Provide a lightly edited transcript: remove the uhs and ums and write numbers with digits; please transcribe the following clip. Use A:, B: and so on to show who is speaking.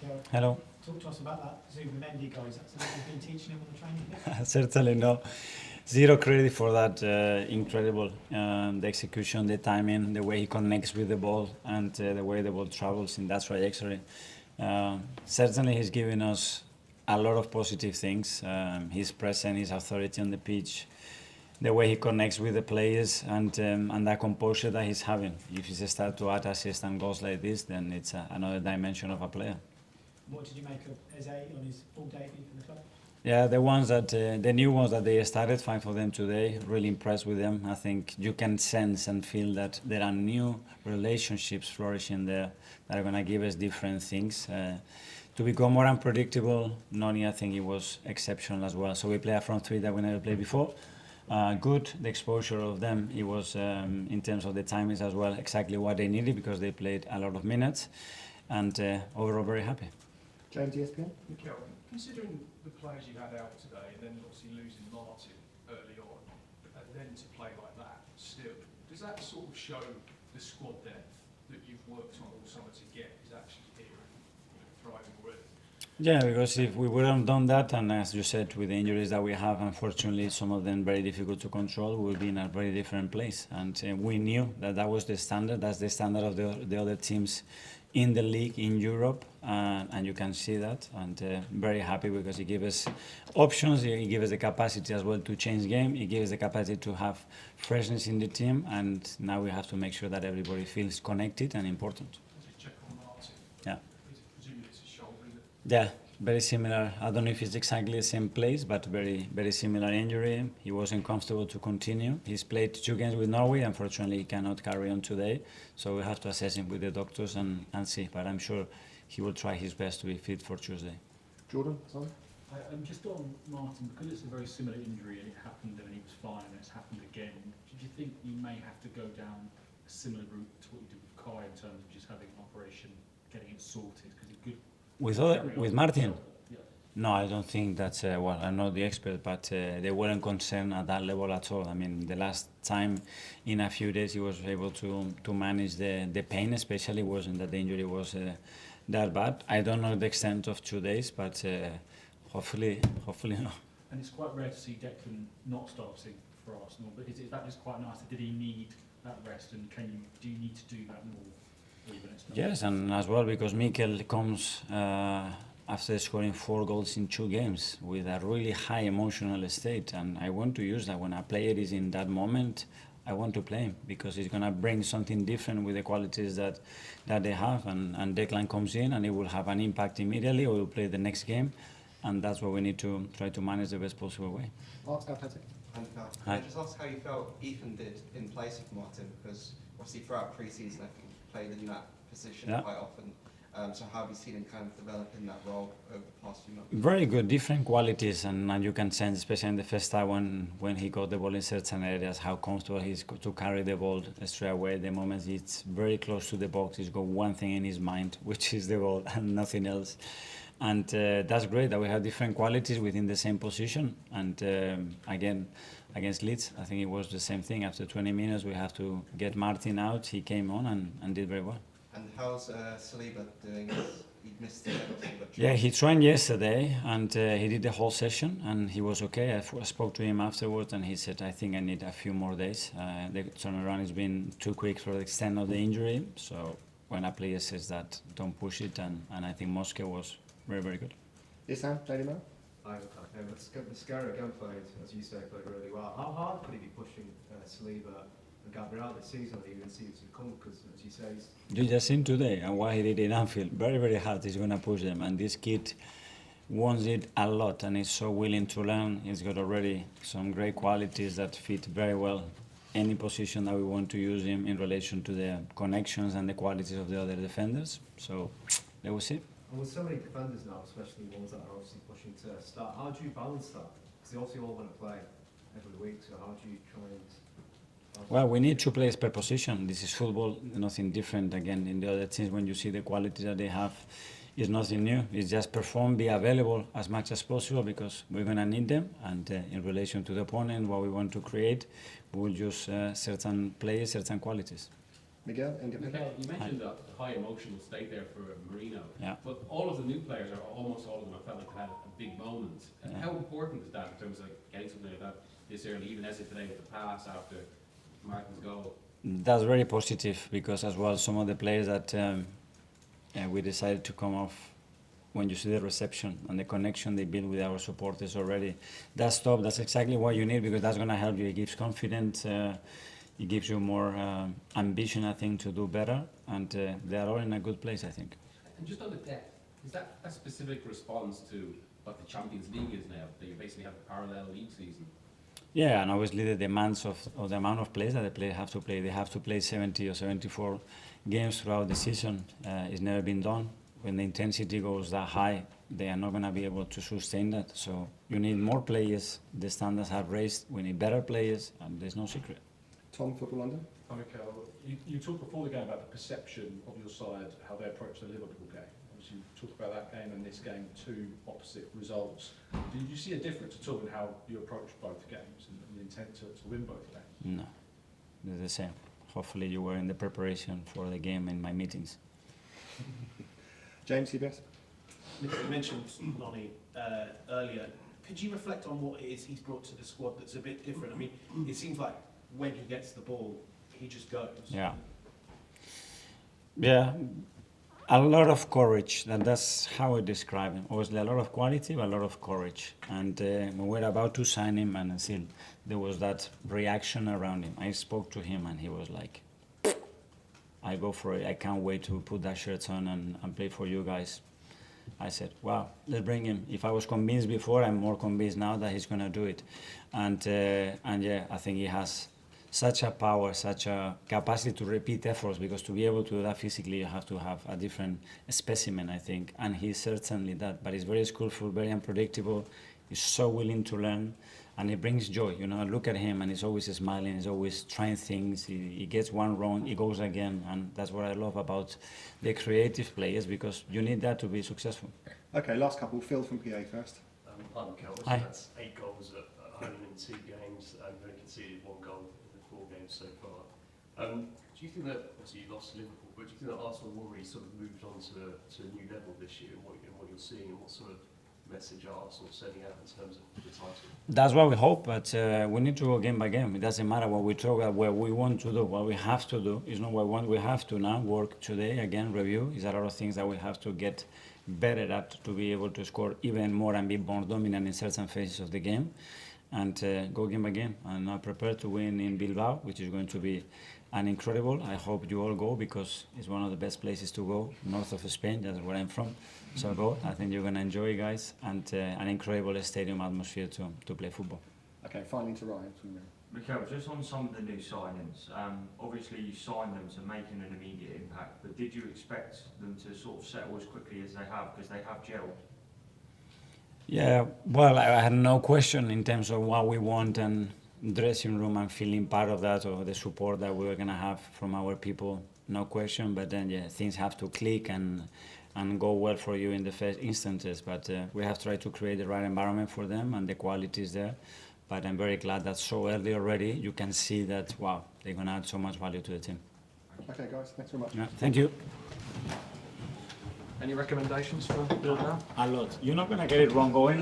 A: Mikel.
B: Hello.
A: Talk to us about that Zubimendi guy. Is that something you've been teaching him on the training pitch?
B: Certainly no. Zero credit for that. Incredible. The execution, the timing, the way he connects with the ball, and the way the ball travels in that trajectory. Certainly he's given us a lot of positive things. His presence, his authority on the pitch, the way he connects with the players, and that composure that he's having. If he starts to add assists and goals like this, then it's another dimension of a player.
A: What did you make of Eze on his full debut for the club?
B: Yeah, the new ones that they started, 5 of them today, really impressed with them. I think you can sense and feel that there are new relationships flourishing there that are going to give us different things. To become more unpredictable, Noni, I think it was exceptional as well. So we play a front three that we never played before. Good, the exposure of them, it was, in terms of the timings as well, exactly what they needed because they played a lot of minutes. And overall, very happy.
C: James, ESPN.
D: Mikel, considering the players you had out today and then obviously losing Martin early on and then to play like that still, does that sort of show the squad depth that you've worked on all summer to get is actually here and thriving already?
B: Yeah, because if we wouldn't have done that, and as you said, with the injuries that we have, unfortunately, some of them very difficult to control, we would be in a very different place. And we knew that that was the standard, that's the standard of the other teams in the league in Europe, and you can see that, and very happy because it gives us options, it gives us the capacity as well to change game, it gives us the capacity to have freshness in the team, and now we have to make sure that everybody feels connected and important.
D: Just check on Martin.
B: Yeah.
D: Presumably it's a shoulder, is it?
B: Yeah, very similar. I don't know if it's exactly the same place, but very similar injury. He wasn't comfortable to continue. He's played 2 games with Norway. Unfortunately, he cannot carry on today. So we have to assess him with the doctors and see. But I'm sure he will try his best to be fit for Tuesday.
C: Jordan, sorry.
E: Just on Martin, because it's a very similar injury and it happened and he was fine and it's happened again, did you think you may have to go down a similar route to what you did with Kai in terms of just having an operation, getting it sorted? Because it could
B: With Martin?
E: Yeah.
B: No, I don't think that's, well, I'm not the expert, but they weren't concerned at that level at all. I mean, the last time in a few days he was able to manage the pain, especially wasn't that the injury was that bad. I don't know the extent of 2 days, but hopefully no.
E: And it's quite rare to see Declan not starting for Arsenal, but is that just quite nice? Did he need that rest, and do you need to do that more?
B: Yes, and as well because Mikel comes after scoring 4 goals in 2 games with a really high emotional state, and I want to use that when a player is in that moment. I want to play him because he's gonna bring something different with the qualities that they have, and Declan comes in and it will have an impact immediately. Or we'll play the next game, and that's what we need to try to manage the best possible way.
C: Mark Athletic.
F: And can I just ask how you felt Ethan did in place of Martin? Because obviously throughout pre-season, I think he played in that position quite often. So how have you seen him kind of develop in that role over the past few months?
B: Very good, different qualities, and you can sense, especially in the first time when he got the ball in certain areas, how comfortable he is to carry the ball straight away. The moment it's very close to the box, he's got one thing in his mind, which is the ball and nothing else. And that's great that we have different qualities within the same position. And again, against Leeds, I think it was the same thing. After 20 minutes, we have to get Martin out. He came on and did very well.
F: And how's Saliba doing? He missed the
B: Yeah, he trained yesterday and he did the whole session and he was okay. I spoke to him afterwards and he said, I think I need a few more days. The turnaround has been too quick for the extent of the injury. So when a player says that, don't push it. And I think Mosquera was very good.
C: Yes, Sam, Daily Mail.
G: Mosquera again played, as you say, played really well. How hard could he be pushing Saliba and Gabriel this season that you can see to come? Because, as you say,
B: you just seen today and what he did in Anfield. Very hard. He's going to push them. And this kid wants it a lot and is so willing to learn. He's got already some great qualities that fit very well any position that we want to use him in relation to the connections and the qualities of the other defenders. So, let us see.
G: And with so many defenders now, especially ones that are obviously pushing to start, how do you balance that? Because they obviously all want to play every week, so how do you try and...
B: Well, we need 2 players per position. This is football, nothing different. Again, in the other teams, when you see the quality that they have, it's nothing new. It's just perform, be available as much as possible because we're going to need them. And in relation to the opponent, what we want to create, we will use certain players, certain qualities.
C: Miguel, independent.
H: Mikel, you mentioned that high emotional state there for Merino,
B: Yeah.
H: but all of the new players, or almost all of them, I felt like they had a big moment.
B: Yeah.
H: How important is that in terms of getting something like that this early, even as if today with the pass after Martin's goal?
B: That's very positive because as well some of the players that we decided to come off, when you see the reception and the connection they build with our supporters already, that's exactly what you need, because that's going to help you. It gives confidence, it gives you more ambition, I think, to do better, and they are all in a good place, I think.
H: And just on the depth, is that a specific response to what the Champions League is now, that you basically have a parallel league season?
B: Yeah, and obviously the demands of the amount of players that the players have to play. They have to play 70 or 74 games throughout the season. It's never been done. When the intensity goes that high, they are not going to be able to sustain that. So you need more players. The standards have raised. We need better players, and there's no secret.
C: Tom, Football London.
E: Mikel, you talked before the game about the perception of your side, how they approach the Liverpool game. Obviously, you talked about that game and this game, two opposite results. Did you see a difference at all in how you approach both games and the intent to win both games?
B: No, they're the same. Hopefully you were in the preparation for the game in my meetings.
C: James, CBS.
I: You mentioned Noni earlier. Could you reflect on what it is he's brought to the squad that's a bit different? I mean, it seems like when he gets the ball, he just goes.
B: Yeah. Yeah, a lot of courage. That's how I describe him. Obviously, a lot of quality, but a lot of courage. And when we were about to sign him, and still there was that reaction around him. I spoke to him, and he was like, "I go for it. I can't wait to put that shirt on and play for you guys." I said, "Wow, let's bring him." If I was convinced before, I'm more convinced now that he's gonna do it. And yeah, I think he has such a power, such a capacity to repeat efforts, because to be able to do that physically, you have to have a different specimen, I think. And he's certainly that. But he's very skillful, very unpredictable. He's so willing to learn, and he brings joy. You know, I look at him and he's always smiling. He's always trying things. He gets one wrong, he goes again, and that's what I love about the creative players, because you need that to be successful.
C: Okay, last couple. Phil from PA first.
J: Hi, Mikel.
B: Hi.
J: That's 8 goals at home in 2 games, and you've only conceded 1 goal in the 4 games so far. Do you think that, obviously you lost to Liverpool, but do you think that Arsenal have already sort of moved on to a new level this year, and what you're seeing, and what sort of message are Arsenal sending out in terms of the title?
B: That's what we hope, but we need to go game by game. It doesn't matter what we talk about, what we want to do, what we have to do. It's not what we want, we have to now work today, again, review. There's a lot of things that we have to get better at to be able to score even more and be more dominant in certain phases of the game, and go game by game. I'm now prepared to win in Bilbao, which is going to be an incredible. I hope you all go, because it's one of the best places to go, north of Spain. That's where I'm from. So go. I think you're going to enjoy it, guys, and an incredible stadium atmosphere to play football.
C: Okay, finally to Ryan from
K: Mikel, just on some of the new signings, obviously you signed them to making an immediate impact, but did you expect them to sort of settle as quickly as they have, because they have gelled?
B: Yeah, well, I had no question in terms of what we want, and dressing room and feeling part of that, or the support that we were going to have from our people, no question. But then, yeah, things have to click and go well for you in the first instances. But we have tried to create the right environment for them, and the quality is there. But I'm very glad that so early already you can see that, wow, they're going to add so much value to the team.
C: Okay, guys, thanks very much.
B: Yeah, thank you.
D: Any recommendations for Bilbao?
B: A lot. You're not going to get it wrong going.